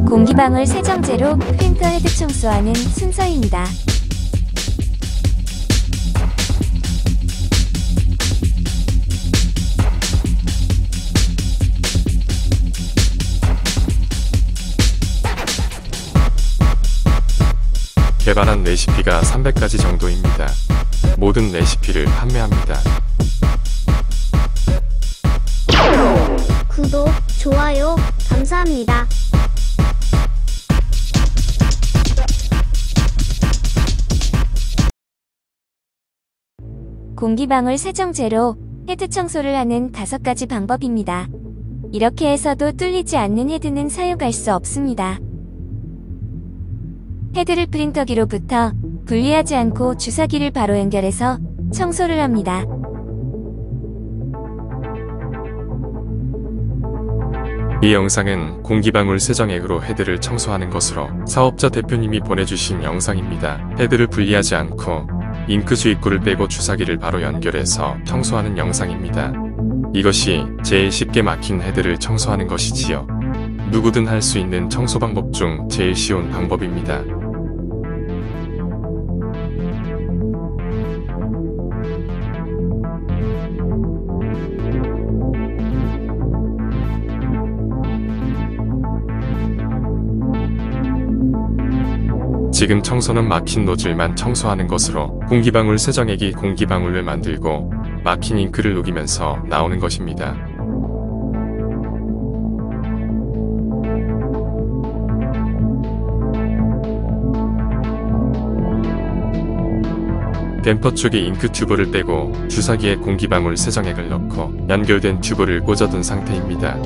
공기방울 세정제로 프린터 헤드 청소하는 순서입니다. 개발한 레시피가 300가지 정도입니다. 모든 레시피를 판매합니다. 구독, 좋아요, 감사합니다. 공기방울 세정제로 헤드 청소를 하는 5가지 방법입니다. 이렇게 해서도 뚫리지 않는 헤드는 사용할 수 없습니다. 헤드를 프린터기로부터 분리하지 않고 주사기를 바로 연결해서 청소를 합니다. 이 영상은 공기방울 세정액으로 헤드를 청소하는 것으로 사업자 대표님이 보내주신 영상입니다. 헤드를 분리하지 않고 잉크주 입구를 빼고 주사기를 바로 연결해서 청소하는 영상입니다. 이것이 제일 쉽게 막힌 헤드를 청소하는 것이지요. 누구든 할 수 있는 청소 방법 중 제일 쉬운 방법입니다. 지금 청소는 막힌 노즐만 청소하는 것으로 공기방울 세정액이 공기방울을 만들고 막힌 잉크를 녹이면서 나오는 것입니다. 댐퍼 쪽에 잉크 튜브를 빼고 주사기에 공기방울 세정액을 넣고 연결된 튜브를 꽂아둔 상태입니다.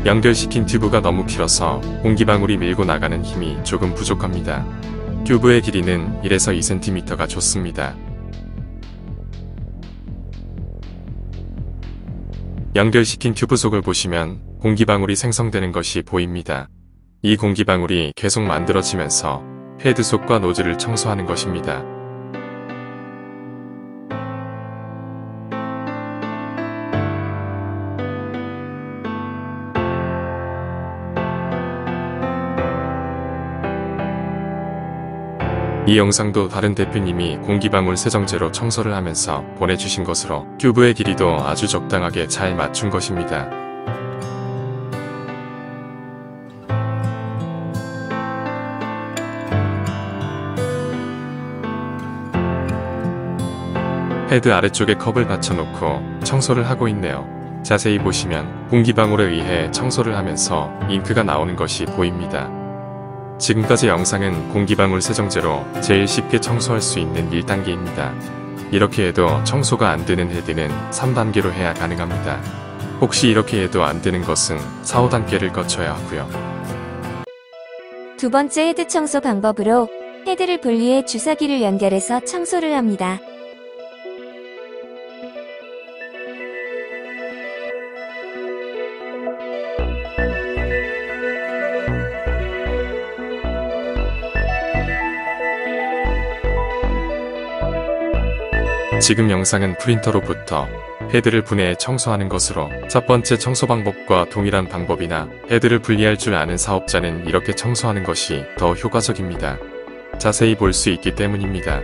연결시킨 튜브가 너무 길어서 공기방울이 밀고 나가는 힘이 조금 부족합니다. 튜브의 길이는 1에서 2cm가 좋습니다. 연결시킨 튜브 속을 보시면 공기방울이 생성되는 것이 보입니다. 이 공기방울이 계속 만들어지면서 헤드 속과 노즐을 청소하는 것입니다. 이 영상도 다른 대표님이 공기방울 세정제로 청소를 하면서 보내주신 것으로 튜브의 길이도 아주 적당하게 잘 맞춘 것입니다. 헤드 아래쪽에 컵을 받쳐놓고 청소를 하고 있네요. 자세히 보시면 공기방울에 의해 청소를 하면서 잉크가 나오는 것이 보입니다. 지금까지 영상은 공기방울 세정제로 제일 쉽게 청소할 수 있는 1단계입니다. 이렇게 해도 청소가 안 되는 헤드는 3단계로 해야 가능합니다. 혹시 이렇게 해도 안 되는 것은 4, 5단계를 거쳐야 하고요. 두 번째 헤드 청소 방법으로 헤드를 분리해 주사기를 연결해서 청소를 합니다. 지금 영상은 프린터로부터 헤드를 분해해 청소하는 것으로 첫 번째 청소 방법과 동일한 방법이나 헤드를 분리할 줄 아는 사업자는 이렇게 청소하는 것이 더 효과적입니다. 자세히 볼 수 있기 때문입니다.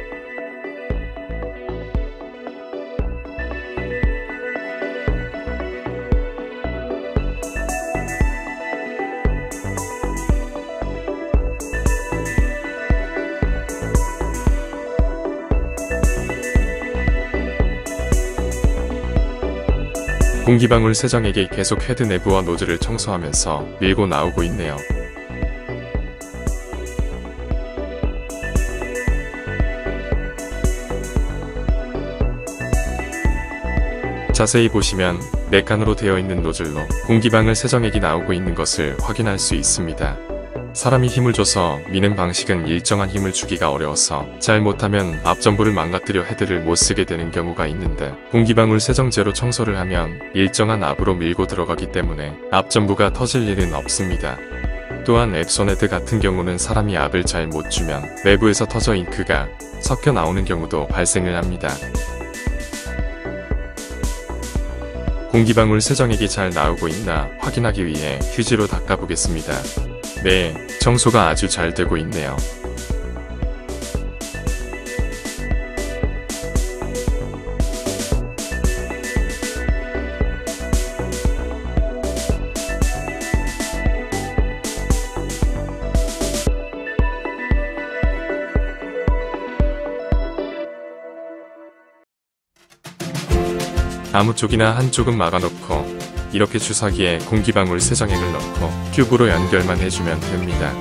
공기방울 세정액이 계속 헤드 내부와 노즐을 청소하면서 밀고 나오고 있네요. 자세히 보시면 4칸으로 되어 있는 노즐로 공기방울 세정액이 나오고 있는 것을 확인할 수 있습니다. 사람이 힘을 줘서 미는 방식은 일정한 힘을 주기가 어려워서 잘못하면 앞전부를 망가뜨려 헤드를 못 쓰게 되는 경우가 있는데 공기방울 세정제로 청소를 하면 일정한 앞으로 밀고 들어가기 때문에 앞전부가 터질 일은 없습니다. 또한 앱소네트 같은 경우는 사람이 압을 잘 못 주면 내부에서 터져 잉크가 섞여 나오는 경우도 발생을 합니다. 공기방울 세정액이 잘 나오고 있나 확인하기 위해 휴지로 닦아보겠습니다. 네, 청소가 아주 잘 되고 있네요. 아무 쪽이나 한쪽은 막아놓고 이렇게 주사기에 공기방울 세정액을 넣고 큐브로 연결만 해주면 됩니다.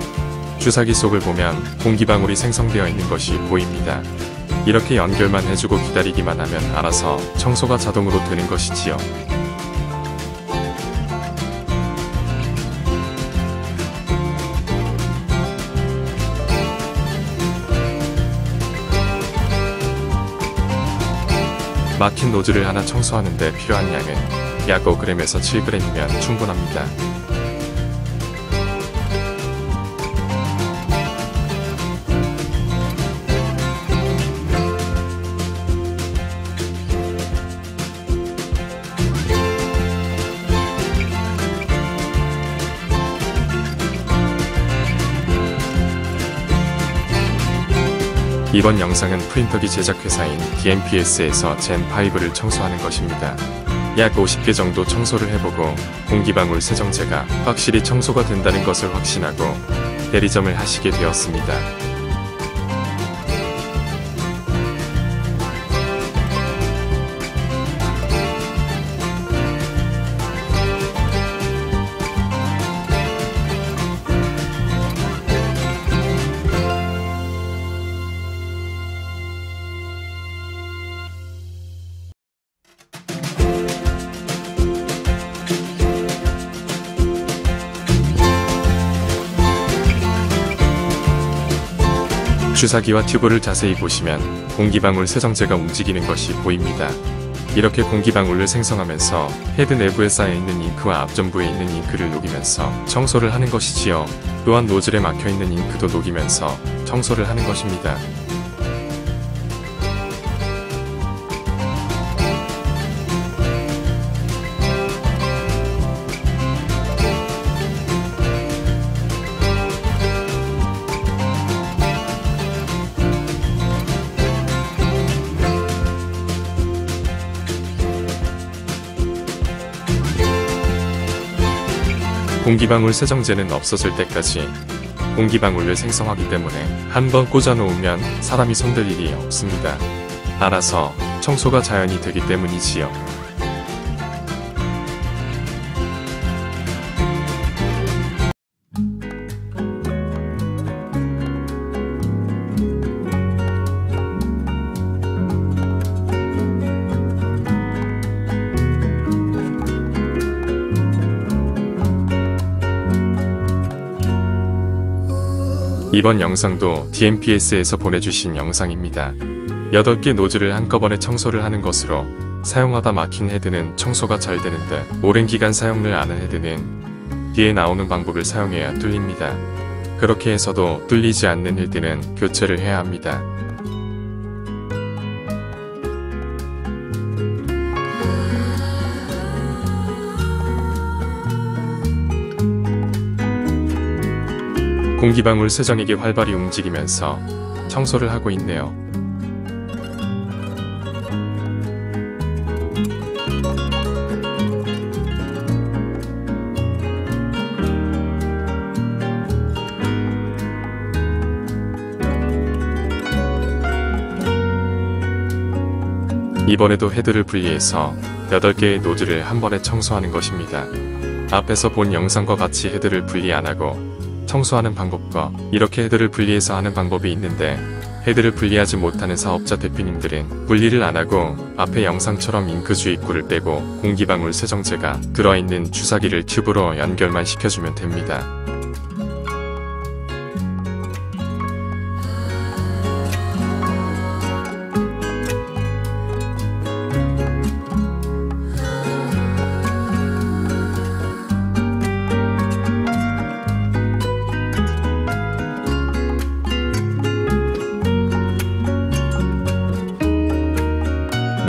주사기 속을 보면 공기방울이 생성되어 있는 것이 보입니다. 이렇게 연결만 해주고 기다리기만 하면 알아서 청소가 자동으로 되는 것이지요. 막힌 노즐을 하나 청소하는데 필요한 양은 약 5g에서 7g이면 충분합니다. 이번 영상은 프린터기 제작회사인 DMPS에서 젠5를 청소하는 것입니다. 약 50개 정도 청소를 해보고 공기방울 세정제가 확실히 청소가 된다는 것을 확신하고 대리점을 하시게 되었습니다. 주사기와 튜브를 자세히 보시면 공기방울 세정제가 움직이는 것이 보입니다. 이렇게 공기방울을 생성하면서 헤드 내부에 쌓여있는 잉크와 앞전부에 있는 잉크를 녹이면서 청소를 하는 것이지요. 또한 노즐에 막혀있는 잉크도 녹이면서 청소를 하는 것입니다. 공기방울 세정제는 없어질 때까지 공기방울을 생성하기 때문에 한번 꽂아놓으면 사람이 손댈 일이 없습니다. 알아서 청소가 자연히 되기 때문이지요. 이번 영상도 DMPS에서 보내주신 영상입니다. 8개 노즐을 한꺼번에 청소를 하는 것으로 사용하다 막힌 헤드는 청소가 잘 되는데 오랜 기간 사용을 안 한 헤드는 뒤에 나오는 방법을 사용해야 뚫립니다. 그렇게 해서도 뚫리지 않는 헤드는 교체를 해야 합니다. 공기방울 세정액이 활발히 움직이면서 청소를 하고 있네요. 이번에도 헤드를 분리해서 8개의 노즐을 한 번에 청소하는 것입니다. 앞에서 본 영상과 같이 헤드를 분리 안하고 청소하는 방법과 이렇게 헤드를 분리해서 하는 방법이 있는데 헤드를 분리하지 못하는 사업자 대표님들은 분리를 안하고 앞에 영상처럼 잉크 주입구를 빼고 공기방울 세정제가 들어있는 주사기를 튜브로 연결만 시켜주면 됩니다.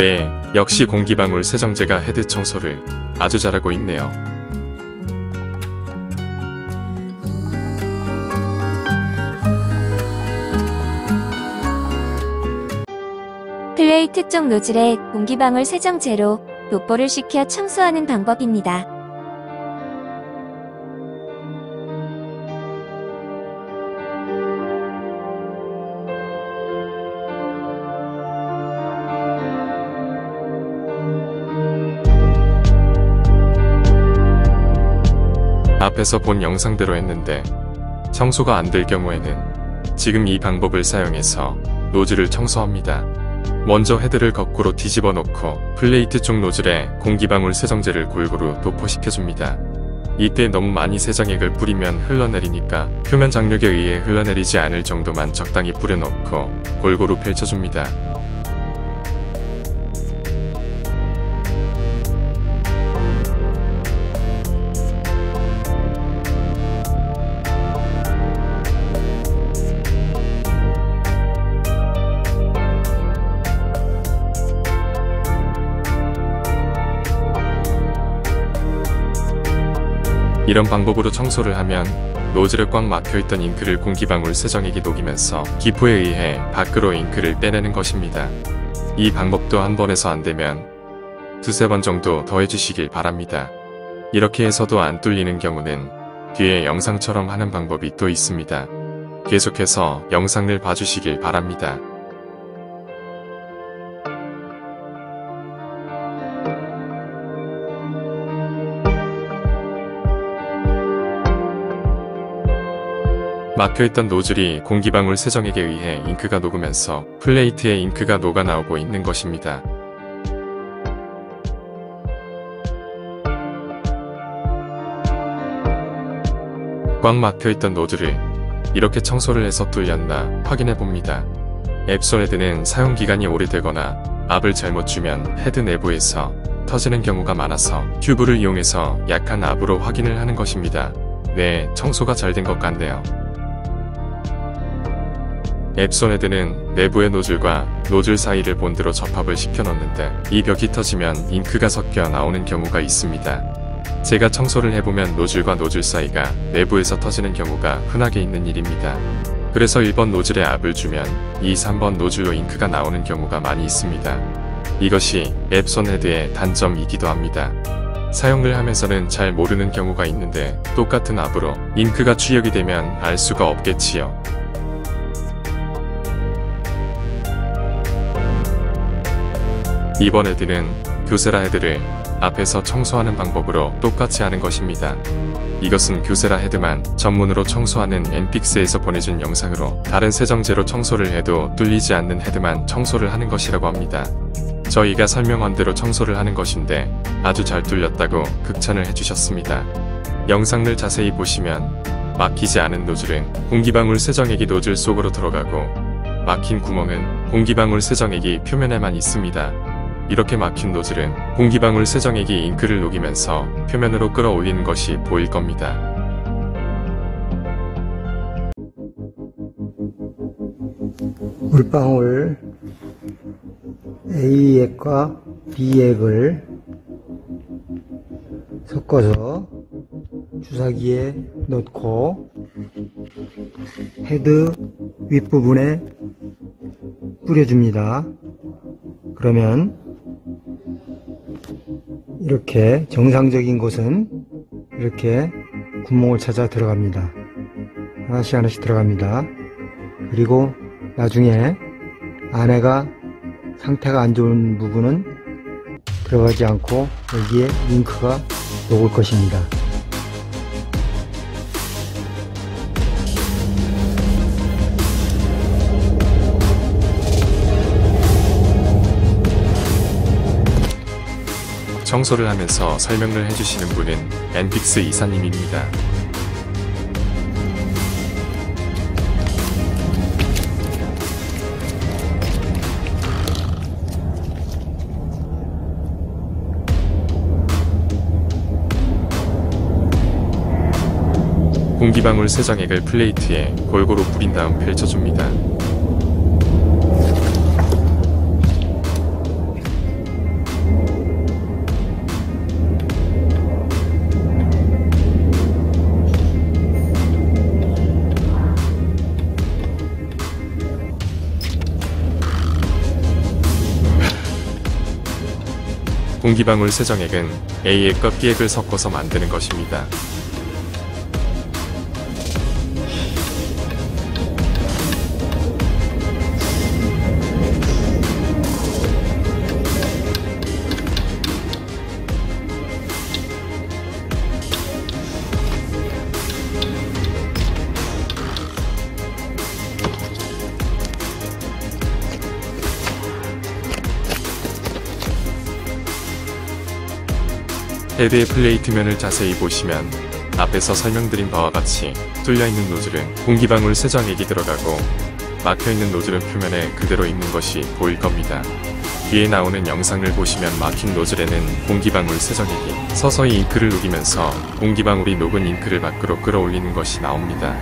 네, 역시 공기방울 세정제가 헤드 청소를 아주 잘하고 있네요. 플레이트 쪽 노즐에 공기방울 세정제로 도포를 시켜 청소하는 방법입니다. 앞에서 본 영상대로 했는데 청소가 안 될 경우에는 지금 이 방법을 사용해서 노즐을 청소합니다. 먼저 헤드를 거꾸로 뒤집어 놓고 플레이트 쪽 노즐에 공기방울 세정제를 골고루 도포시켜줍니다. 이때 너무 많이 세정액을 뿌리면 흘러내리니까 표면 장력에 의해 흘러내리지 않을 정도만 적당히 뿌려놓고 골고루 펼쳐줍니다. 이런 방법으로 청소를 하면 노즐에 꽉 막혀있던 잉크를 공기방울 세정액이 녹이면서 기포에 의해 밖으로 잉크를 빼내는 것입니다. 이 방법도 한 번에서 안 되면 두세 번 정도 더 해주시길 바랍니다. 이렇게 해서도 안 뚫리는 경우는 뒤에 영상처럼 하는 방법이 또 있습니다. 계속해서 영상을 봐주시길 바랍니다. 막혀있던 노즐이 공기방울 세정액에 의해 잉크가 녹으면서 플레이트에 잉크가 녹아나오고 있는 것입니다. 꽉 막혀있던 노즐을 이렇게 청소를 해서 뚫렸나 확인해 봅니다. 앱솔 헤드는 사용기간이 오래되거나 압을 잘못 주면 헤드 내부에서 터지는 경우가 많아서 튜브를 이용해서 약한 압으로 확인을 하는 것입니다. 네, 청소가 잘 된 것 같네요. 앱솔 헤드는 내부의 노즐과 노즐 사이를 본드로 접합을 시켜놓는데 이 벽이 터지면 잉크가 섞여 나오는 경우가 있습니다. 제가 청소를 해보면 노즐과 노즐 사이가 내부에서 터지는 경우가 흔하게 있는 일입니다. 그래서 1번 노즐에 압을 주면 2, 3번 노즐로 잉크가 나오는 경우가 많이 있습니다. 이것이 앱솔 헤드의 단점이기도 합니다. 사용을 하면서는 잘 모르는 경우가 있는데 똑같은 압으로 잉크가 출력이 되면 알 수가 없겠지요. 이번 헤드는 교세라 헤드를 앞에서 청소하는 방법으로 똑같이 하는 것입니다. 이것은 교세라 헤드만 전문으로 청소하는 엔픽스에서 보내준 영상으로 다른 세정제로 청소를 해도 뚫리지 않는 헤드만 청소를 하는 것이라고 합니다. 저희가 설명한 대로 청소를 하는 것인데 아주 잘 뚫렸다고 극찬을 해주셨습니다. 영상을 자세히 보시면 막히지 않은 노즐은 공기방울 세정액이 노즐 속으로 들어가고 막힌 구멍은 공기방울 세정액이 표면에만 있습니다. 이렇게 막힌 노즐은 공기방울 세정액이 잉크를 녹이면서 표면으로 끌어올리는 것이 보일 겁니다. 물방울 A액과 B액을 섞어서 주사기에 넣고 헤드 윗부분에 뿌려줍니다. 그러면 이렇게 정상적인 곳은 이렇게 구멍을 찾아 들어갑니다. 하나씩 하나씩 들어갑니다. 그리고 나중에 안에가 상태가 안 좋은 부분은 들어가지 않고 여기에 잉크가 녹을 것입니다. 청소를 하면서 설명을 해주시는 분은 엔픽스 이사님입니다. 공기방울 세정액을 플레이트에 골고루 뿌린 다음 펼쳐줍니다. 공기방울 세정액은 A액과 B액을 섞어서 만드는 것입니다. 헤드의 플레이트면을 자세히 보시면 앞에서 설명드린 바와 같이 뚫려있는 노즐은 공기방울 세정액이 들어가고 막혀있는 노즐은 표면에 그대로 있는 것이 보일 겁니다. 뒤에 나오는 영상을 보시면 막힌 노즐에는 공기방울 세정액이 서서히 잉크를 녹이면서 공기방울이 녹은 잉크를 밖으로 끌어올리는 것이 나옵니다.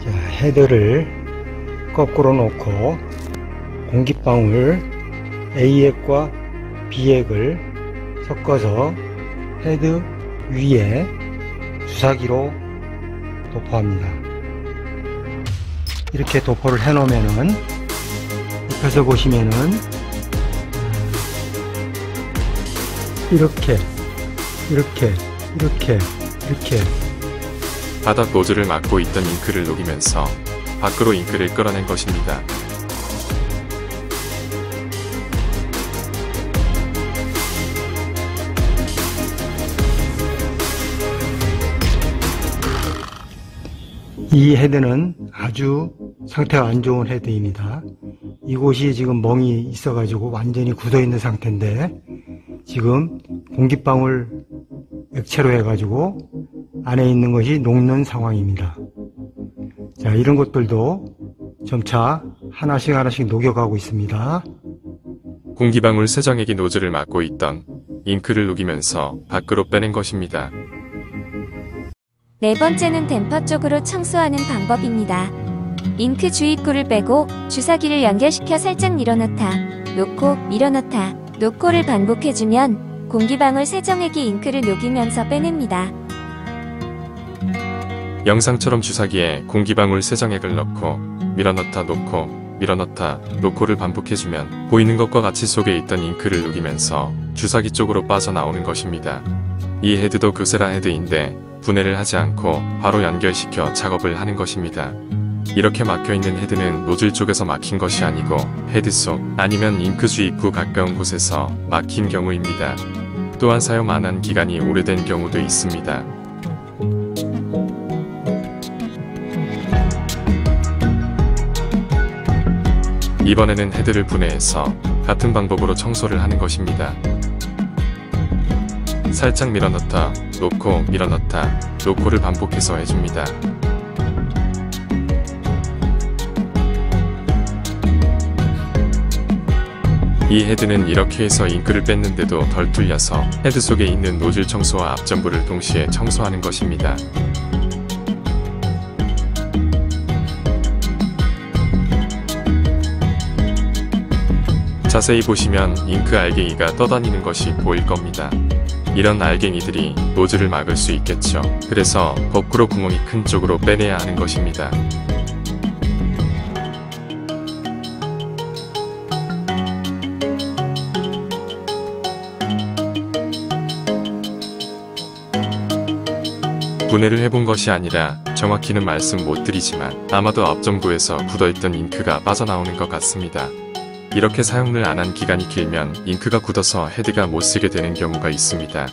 자, 헤드를 거꾸로 놓고 공기방울 A액과 B액을 섞어서 헤드 위에 주사기로 도포합니다. 이렇게 도포를 해 놓으면은 옆에서 보시면은 이렇게 바닥 노즐을 막고 있던 잉크를 녹이면서 밖으로 잉크를 끌어낸 것입니다. 이 헤드는 아주 상태가 안 좋은 헤드입니다. 이곳이 지금 멍이 있어가지고 완전히 굳어 있는 상태인데 지금 공기방울 액체로 해가지고 안에 있는 것이 녹는 상황입니다. 자, 이런 것들도 점차 하나씩 녹여가고 있습니다. 공기방울 세정액이 노즐을 막고 있던 잉크를 녹이면서 밖으로 빼낸 것입니다. 네 번째는 댐퍼 쪽으로 청소하는 방법입니다. 잉크 주입구를 빼고 주사기를 연결시켜 살짝 밀어넣다, 놓고, 밀어넣다, 놓고를 반복해주면 공기방울 세정액이 잉크를 녹이면서 빼냅니다. 영상처럼 주사기에 공기방울 세정액을 넣고 밀어넣다 놓고 밀어넣다 놓고를 반복해주면 보이는 것과 같이 속에 있던 잉크를 녹이면서 주사기 쪽으로 빠져나오는 것입니다. 이 헤드도 교세라 헤드인데 분해를 하지 않고 바로 연결시켜 작업을 하는 것입니다. 이렇게 막혀있는 헤드는 노즐 쪽에서 막힌 것이 아니고 헤드 속 아니면 잉크 주입구 가까운 곳에서 막힌 경우입니다. 또한 사용 안 한 기간이 오래된 경우도 있습니다. 이번에는 헤드를 분해해서 같은 방법으로 청소를 하는 것입니다. 살짝 밀어넣다, 놓고, 밀어넣다, 놓고를 반복해서 해줍니다. 이 헤드는 이렇게 해서 잉크를 뺐는데도 덜 뚫려서 헤드 속에 있는 노즐 청소와 앞전부를 동시에 청소하는 것입니다. 자세히 보시면 잉크 알갱이가 떠다니는 것이 보일 겁니다. 이런 알갱이들이 노즐을 막을 수 있겠죠. 그래서 거꾸로 구멍이 큰 쪽으로 빼내야 하는 것입니다. 분해를 해본 것이 아니라 정확히는 말씀 못 드리지만 아마도 앞전부에서 굳어있던 잉크가 빠져나오는 것 같습니다. 이렇게 사용을 안 한 기간이 길면 잉크가 굳어서 헤드가 못 쓰게 되는 경우가 있습니다.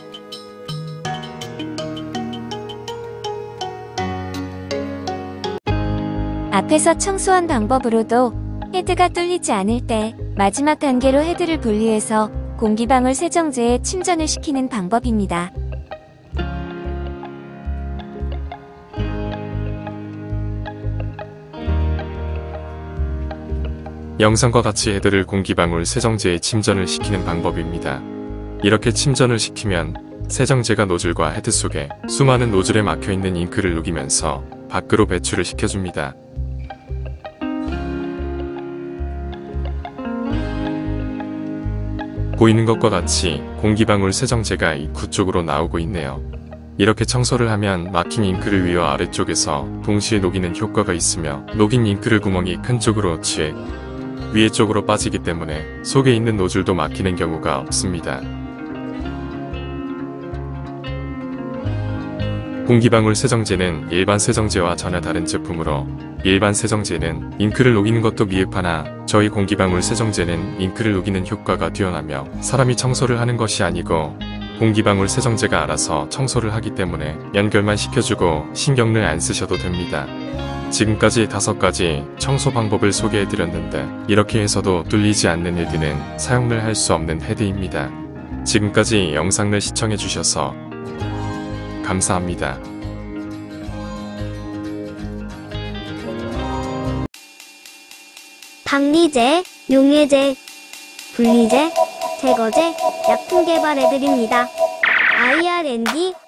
앞에서 청소한 방법으로도 헤드가 뚫리지 않을 때 마지막 단계로 헤드를 분리해서 공기방울 세정제에 침전을 시키는 방법입니다. 영상과 같이 헤드를 공기방울 세정제에 침전을 시키는 방법입니다. 이렇게 침전을 시키면 세정제가 노즐과 헤드 속에 수많은 노즐에 막혀있는 잉크를 녹이면서 밖으로 배출을 시켜줍니다. 보이는 것과 같이 공기방울 세정제가 입구 쪽으로 나오고 있네요. 이렇게 청소를 하면 막힌 잉크를 위와 아래쪽에서 동시에 녹이는 효과가 있으며 녹인 잉크를 구멍이 큰 쪽으로 취해 위에 쪽으로 빠지기 때문에 속에 있는 노즐도 막히는 경우가 없습니다. 공기방울 세정제는 일반 세정제와 전혀 다른 제품으로 일반 세정제는 잉크를 녹이는 것도 미흡하나 저희 공기방울 세정제는 잉크를 녹이는 효과가 뛰어나며 사람이 청소를 하는 것이 아니고 공기방울 세정제가 알아서 청소를 하기 때문에 연결만 시켜주고 신경을 안 쓰셔도 됩니다. 지금까지 5가지 청소 방법을 소개해드렸는데 이렇게 해서도 뚫리지 않는 헤드는 사용을 할 수 없는 헤드입니다. 지금까지 영상을 시청해주셔서 감사합니다. 방리제, 용해제, 분리제, 제거제, 약품 개발해드립니다. IR&D